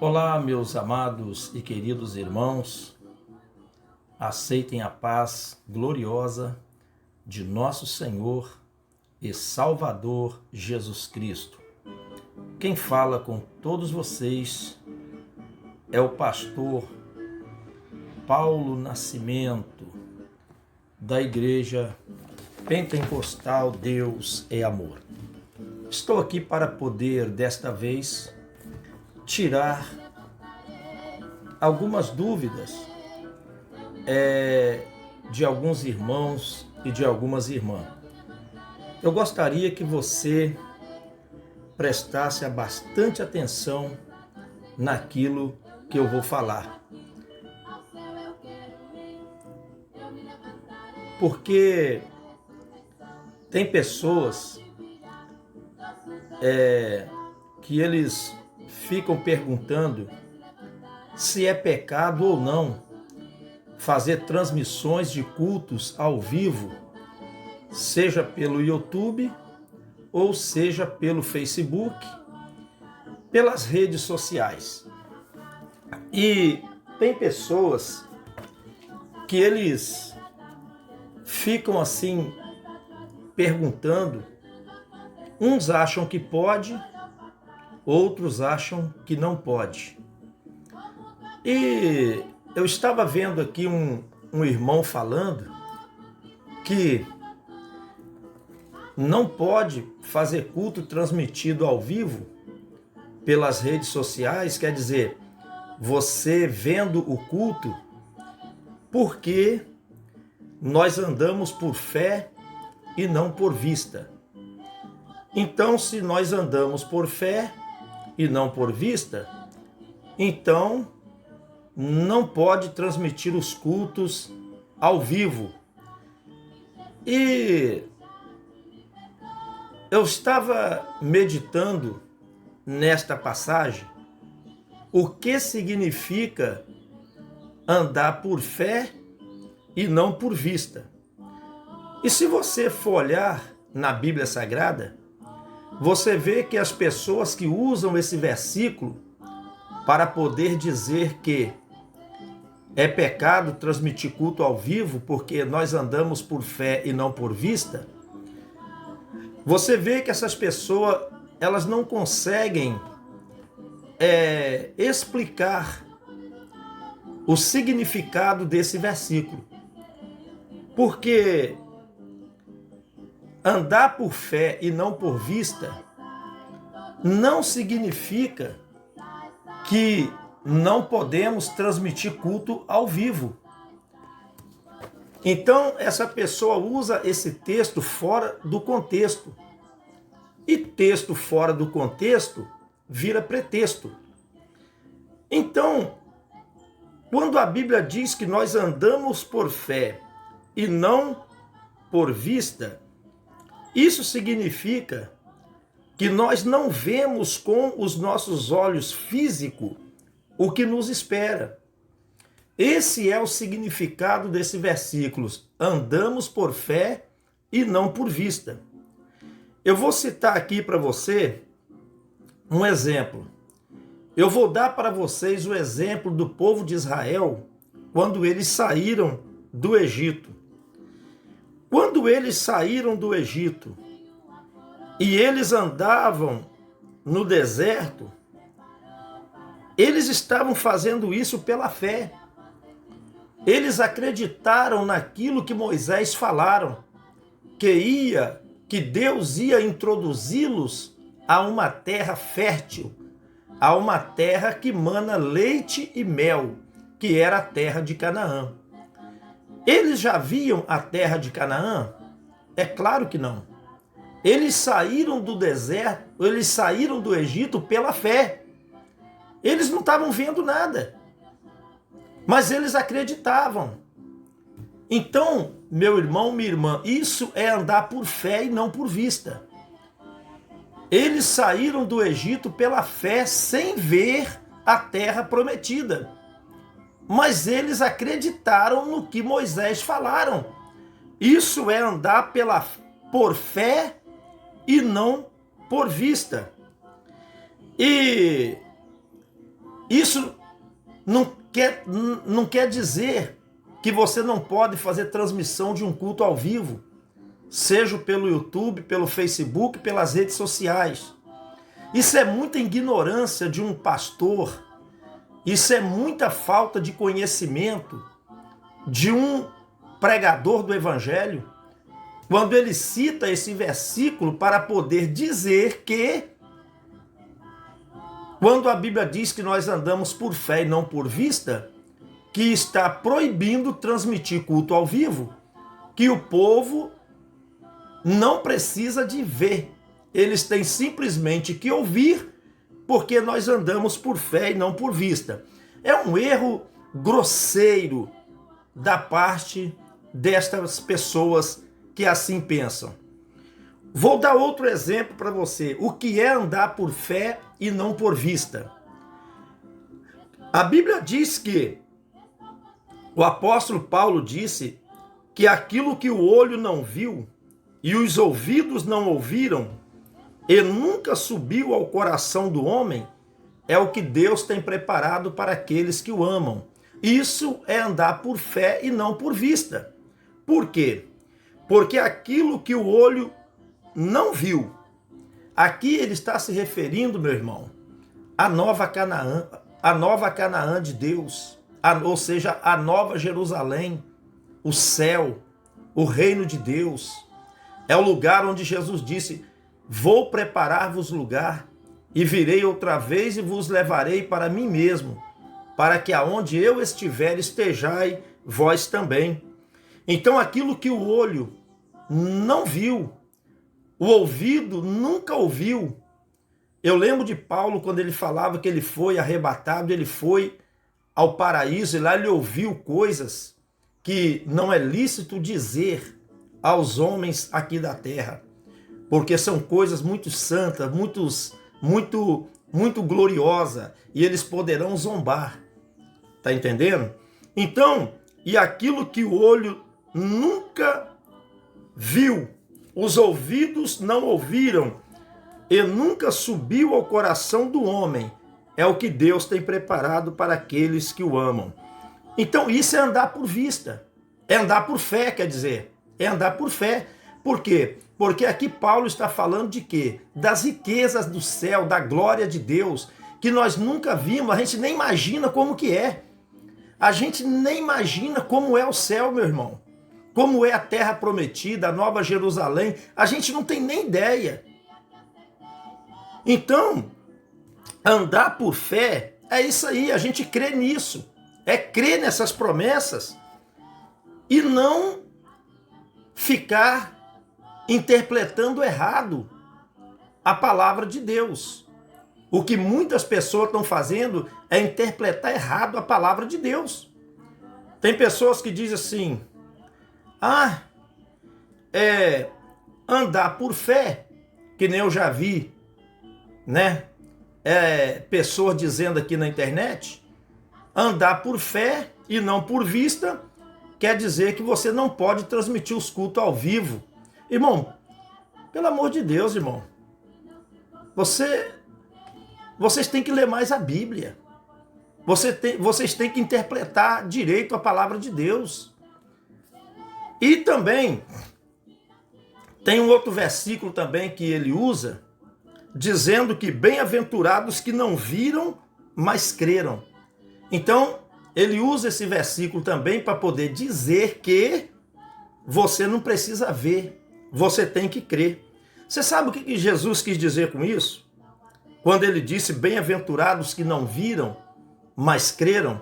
Olá, meus amados e queridos irmãos, aceitem a paz gloriosa de nosso Senhor e Salvador Jesus Cristo. Quem fala com todos vocês é o pastor Paulo Nascimento, da Igreja Pentecostal Deus é Amor. Estou aqui para poder, desta vez, tirar algumas dúvidas de alguns irmãos e de algumas irmãs. Eu gostaria que você prestasse bastante atenção naquilo que eu vou falar. Porque tem pessoas que eles ficam perguntando se é pecado ou não fazer transmissões de cultos ao vivo, seja pelo YouTube ou seja pelo Facebook, pelas redes sociais. E tem pessoas que eles ficam assim perguntando, uns acham que pode, outros acham que não pode. E eu estava vendo aqui um irmão falando que não pode fazer culto transmitido ao vivo pelas redes sociais, quer dizer, você vendo o culto, porque nós andamos por fé e não por vista. Então, se nós andamos por fé e não por vista, então não pode transmitir os cultos ao vivo. E eu estava meditando nesta passagem o que significa andar por fé e não por vista. E se você for olhar na Bíblia Sagrada, você vê que as pessoas que usam esse versículo para poder dizer que é pecado transmitir culto ao vivo porque nós andamos por fé e não por vista, você vê que essas pessoas elas não conseguem explicar o significado desse versículo. Porque andar por fé e não por vista não significa que não podemos transmitir culto ao vivo. Então, essa pessoa usa esse texto fora do contexto. E texto fora do contexto vira pretexto. Então, quando a Bíblia diz que nós andamos por fé e não por vista, isso significa que nós não vemos com os nossos olhos físicos o que nos espera. Esse é o significado desse versículo. Andamos por fé e não por vista. Eu vou citar aqui para você um exemplo. Eu vou dar para vocês o exemplo do povo de Israel quando eles saíram do Egito. Quando eles saíram do Egito e eles andavam no deserto, eles estavam fazendo isso pela fé. Eles acreditaram naquilo que Moisés falaram, que Deus ia introduzi-los a uma terra fértil, a uma terra que mana leite e mel, que era a terra de Canaã. Eles já viam a terra de Canaã? É claro que não. Eles saíram do deserto, eles saíram do Egito pela fé. Eles não estavam vendo nada, mas eles acreditavam. Então, meu irmão, minha irmã, isso é andar por fé e não por vista. Eles saíram do Egito pela fé sem ver a terra prometida. Mas eles acreditaram no que Moisés falaram. Isso é andar por fé e não por vista. E Isso não quer dizer que você não pode fazer transmissão de um culto ao vivo, seja pelo YouTube, pelo Facebook, pelas redes sociais. Isso é muita ignorância de um pastor, isso é muita falta de conhecimento de um pregador do Evangelho, quando ele cita esse versículo para poder dizer que, quando a Bíblia diz que nós andamos por fé e não por vista, que está proibindo transmitir culto ao vivo, que o povo não precisa de ver, eles têm simplesmente que ouvir, porque nós andamos por fé e não por vista. É um erro grosseiro da parte destas pessoas que assim pensam. Vou dar outro exemplo para você. O que é andar por fé e não por vista? A Bíblia diz que o apóstolo Paulo disse que aquilo que o olho não viu e os ouvidos não ouviram e nunca subiu ao coração do homem, é o que Deus tem preparado para aqueles que o amam. Isso é andar por fé e não por vista. Por quê? Porque aquilo que o olho não viu, aqui ele está se referindo, meu irmão, à nova Canaã de Deus, ou seja, a nova Jerusalém, o céu, o reino de Deus. É o lugar onde Jesus disse: vou preparar-vos lugar, e virei outra vez e vos levarei para mim mesmo, para que aonde eu estiver estejai vós também. Então aquilo que o olho não viu, o ouvido nunca ouviu. Eu lembro de Paulo quando ele falava que ele foi arrebatado, ele foi ao paraíso e lá ele ouviu coisas que não é lícito dizer aos homens aqui da terra, porque são coisas muito santas, muito gloriosa, e eles poderão zombar. Tá entendendo? Então, e aquilo que o olho nunca viu, os ouvidos não ouviram e nunca subiu ao coração do homem, é o que Deus tem preparado para aqueles que o amam. Então isso é andar por vista, é andar por fé, quer dizer, é andar por fé. Por quê? Porque aqui Paulo está falando de quê? Das riquezas do céu, da glória de Deus, que nós nunca vimos, a gente nem imagina como que é. A gente nem imagina como é o céu, meu irmão. Como é a terra prometida, a nova Jerusalém. A gente não tem nem ideia. Então, andar por fé é isso aí, a gente crê nisso. É crer nessas promessas e não ficar interpretando errado a palavra de Deus. O que muitas pessoas estão fazendo é interpretar errado a palavra de Deus. Tem pessoas que dizem assim: andar por fé, que nem eu já vi, né? Pessoas dizendo aqui na internet, andar por fé e não por vista, quer dizer que você não pode transmitir os cultos ao vivo. Irmão, pelo amor de Deus, irmão, vocês têm que ler mais a Bíblia. Vocês têm que interpretar direito a palavra de Deus. E também tem um outro versículo também que ele usa, dizendo que bem-aventurados que não viram, mas creram. Então, ele usa esse versículo também para poder dizer que você não precisa ver, você tem que crer. Você sabe o que Jesus quis dizer com isso? Quando ele disse bem-aventurados que não viram, mas creram,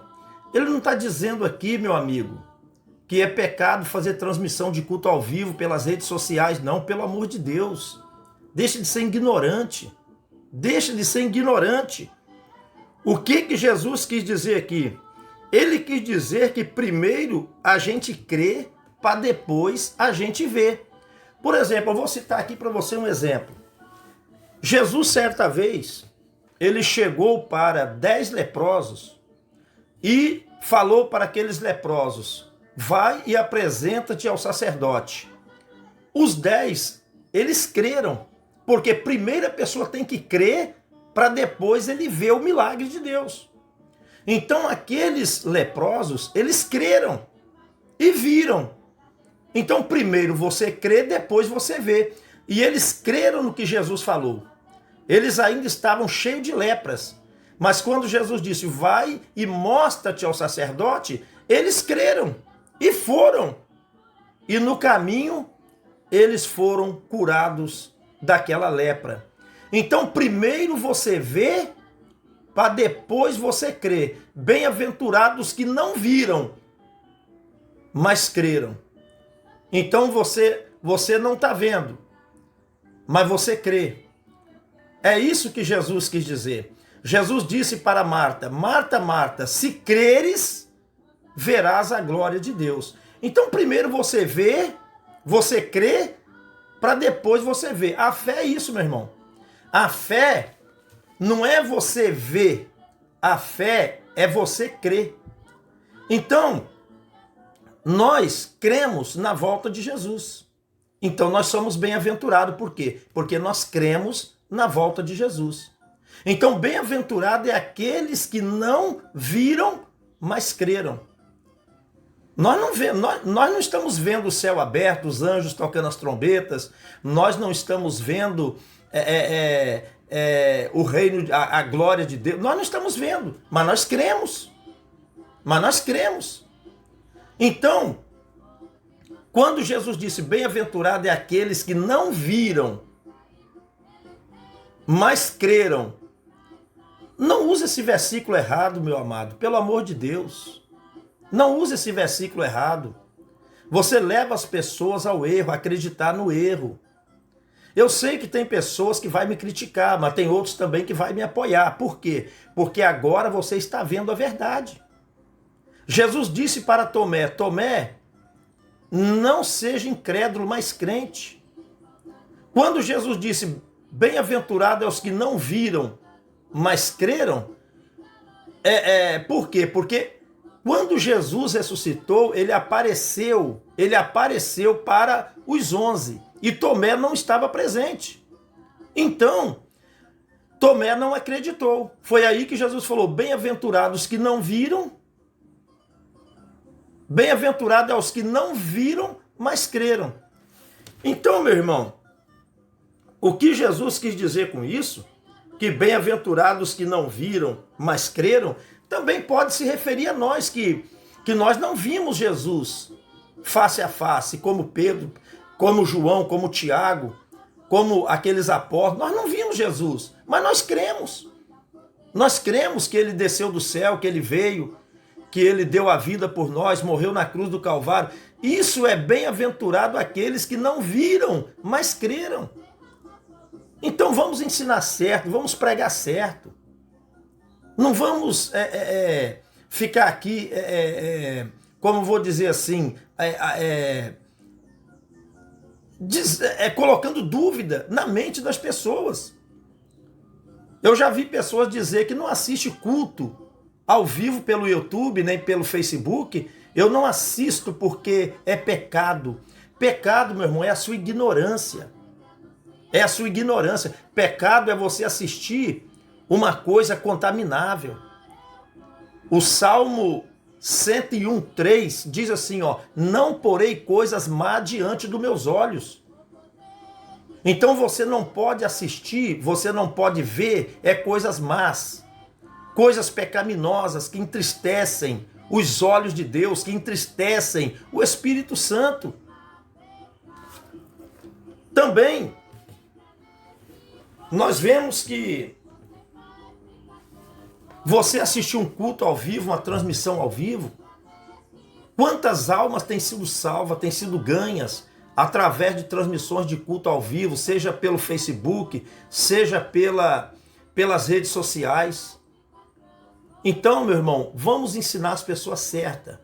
ele não está dizendo aqui, meu amigo, que é pecado fazer transmissão de culto ao vivo pelas redes sociais, não, pelo amor de Deus. Deixe de ser ignorante. Deixe de ser ignorante. O que Jesus quis dizer aqui? Ele quis dizer que primeiro a gente crê para depois a gente ver. Por exemplo, eu vou citar aqui para você um exemplo. Jesus, certa vez, ele chegou para 10 leprosos e falou para aqueles leprosos: vai e apresenta-te ao sacerdote. Os 10, eles creram, porque primeiro a pessoa tem que crer para depois ele ver o milagre de Deus. Então aqueles leprosos, eles creram e viram. Então primeiro você crê, depois você vê. E eles creram no que Jesus falou. Eles ainda estavam cheios de lepras. Mas quando Jesus disse, vai e mostra-te ao sacerdote, eles creram e foram. E no caminho, eles foram curados daquela lepra. Então primeiro você vê, para depois você crer. Bem-aventurados que não viram, mas creram. Então você não está vendo, mas você crê. É isso que Jesus quis dizer. Jesus disse para Marta, Marta, Marta, se creres, verás a glória de Deus. Então primeiro você vê, você crê, para depois você ver. A fé é isso, meu irmão. A fé não é você ver, a fé é você crer. Então, nós cremos na volta de Jesus. Então nós somos bem-aventurados. Por quê? Porque nós cremos na volta de Jesus. Então bem-aventurado é aqueles que não viram, mas creram. Nós não estamos vendo o céu aberto, os anjos tocando as trombetas, nós não estamos vendo o reino, a glória de Deus, nós não estamos vendo, mas nós cremos. Mas nós cremos. Então, quando Jesus disse, bem-aventurado é aqueles que não viram, mas creram, não use esse versículo errado, meu amado, pelo amor de Deus. Não use esse versículo errado. Você leva as pessoas ao erro, a acreditar no erro. Eu sei que tem pessoas que vão me criticar, mas tem outros também que vão me apoiar. Por quê? Porque agora você está vendo a verdade. Jesus disse para Tomé, Tomé, não seja incrédulo, mas crente. Quando Jesus disse, bem-aventurado é os que não viram, mas creram, por quê? Porque quando Jesus ressuscitou, ele apareceu para os 11, e Tomé não estava presente. Então, Tomé não acreditou. Foi aí que Jesus falou, bem-aventurados que não viram, bem-aventurado é os que não viram, mas creram. Então, meu irmão, o que Jesus quis dizer com isso, que bem-aventurados que não viram, mas creram, também pode se referir a nós, que nós não vimos Jesus face a face, como Pedro, como João, como Tiago, como aqueles apóstolos. Nós não vimos Jesus, mas nós cremos. Nós cremos que ele desceu do céu, que ele veio, que ele deu a vida por nós, morreu na cruz do Calvário. Isso é bem-aventurado aqueles que não viram, mas creram. Então vamos ensinar certo, vamos pregar certo. Não vamos ficar aqui, como vou dizer assim, colocando dúvida na mente das pessoas. Eu já vi pessoas dizer que não assiste culto ao vivo pelo YouTube, nem pelo Facebook. Eu não assisto porque é pecado. Pecado, meu irmão, é a sua ignorância. É a sua ignorância. Pecado é você assistir uma coisa contaminável. O Salmo 101:3 diz assim, não porei coisas má diante dos meus olhos. Então você não pode assistir, você não pode ver coisas más, coisas pecaminosas que entristecem os olhos de Deus, que entristecem o Espírito Santo. Também nós vemos que você assistiu um culto ao vivo, uma transmissão ao vivo, quantas almas têm sido salvas, têm sido ganhas através de transmissões de culto ao vivo, seja pelo Facebook, seja pelas redes sociais. Então, meu irmão, vamos ensinar as pessoas certas.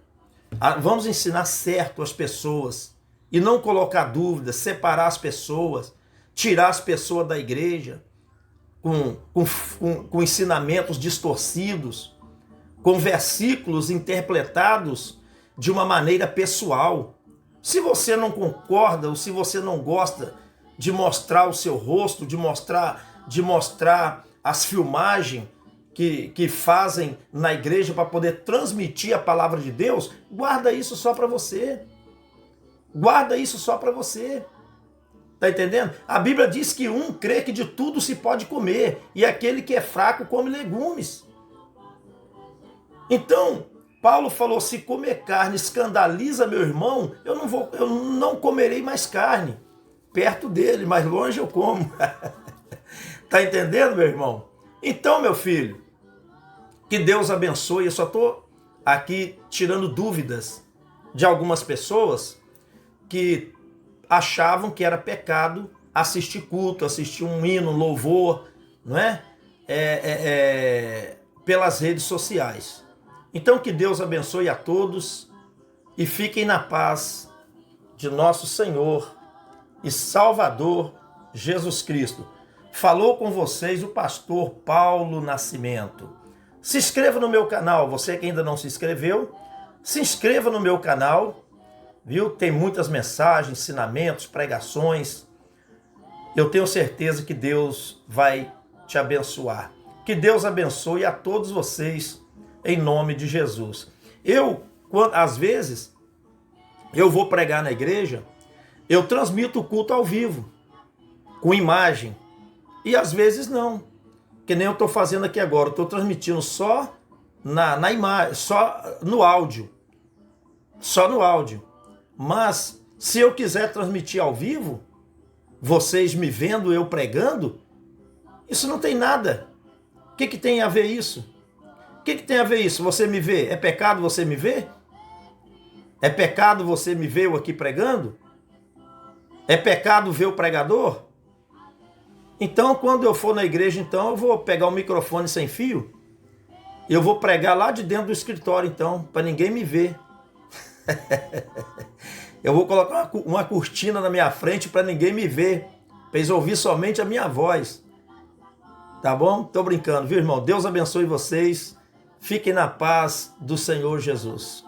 Vamos ensinar certo as pessoas e não colocar dúvidas, separar as pessoas, tirar as pessoas da igreja com ensinamentos distorcidos, com versículos interpretados de uma maneira pessoal. Se você não concorda ou se você não gosta de mostrar o seu rosto, de mostrar as filmagens que fazem na igreja para poder transmitir a palavra de Deus, guarda isso só para você. Guarda isso só para você. Está entendendo? A Bíblia diz que um crê que de tudo se pode comer, e aquele que é fraco come legumes. Então, Paulo falou, se comer carne escandaliza meu irmão, eu não comerei mais carne. Perto dele, mais longe eu como. Está entendendo, meu irmão? Então, meu filho, que Deus abençoe. Eu só estou aqui tirando dúvidas de algumas pessoas que achavam que era pecado assistir culto, assistir um hino, um louvor, não é? Pelas redes sociais. Então que Deus abençoe a todos e fiquem na paz de nosso Senhor e Salvador Jesus Cristo. Falou com vocês o pastor Paulo Nascimento. Se inscreva no meu canal, você que ainda não se inscreveu, se inscreva no meu canal, viu? Tem muitas mensagens, ensinamentos, pregações. Eu tenho certeza que Deus vai te abençoar. Que Deus abençoe a todos vocês, em nome de Jesus. Às vezes, eu vou pregar na igreja, eu transmito o culto ao vivo, com imagem, e às vezes não, que nem eu estou fazendo aqui agora, eu estou transmitindo só na imagem, só no áudio, mas se eu quiser transmitir ao vivo, vocês me vendo, eu pregando, isso não tem nada. O que tem a ver isso? O que tem a ver isso? Você me vê? É pecado você me ver? É pecado você me ver eu aqui pregando? É pecado ver o pregador? Então, quando eu for na igreja, então, eu vou pegar o microfone sem fio, eu vou pregar lá de dentro do escritório, então, para ninguém me ver. Eu vou colocar uma cortina na minha frente para ninguém me ver, para eles ouvir somente a minha voz. Tá bom? Tô brincando, viu, irmão? Deus abençoe vocês. Fiquem na paz do Senhor Jesus.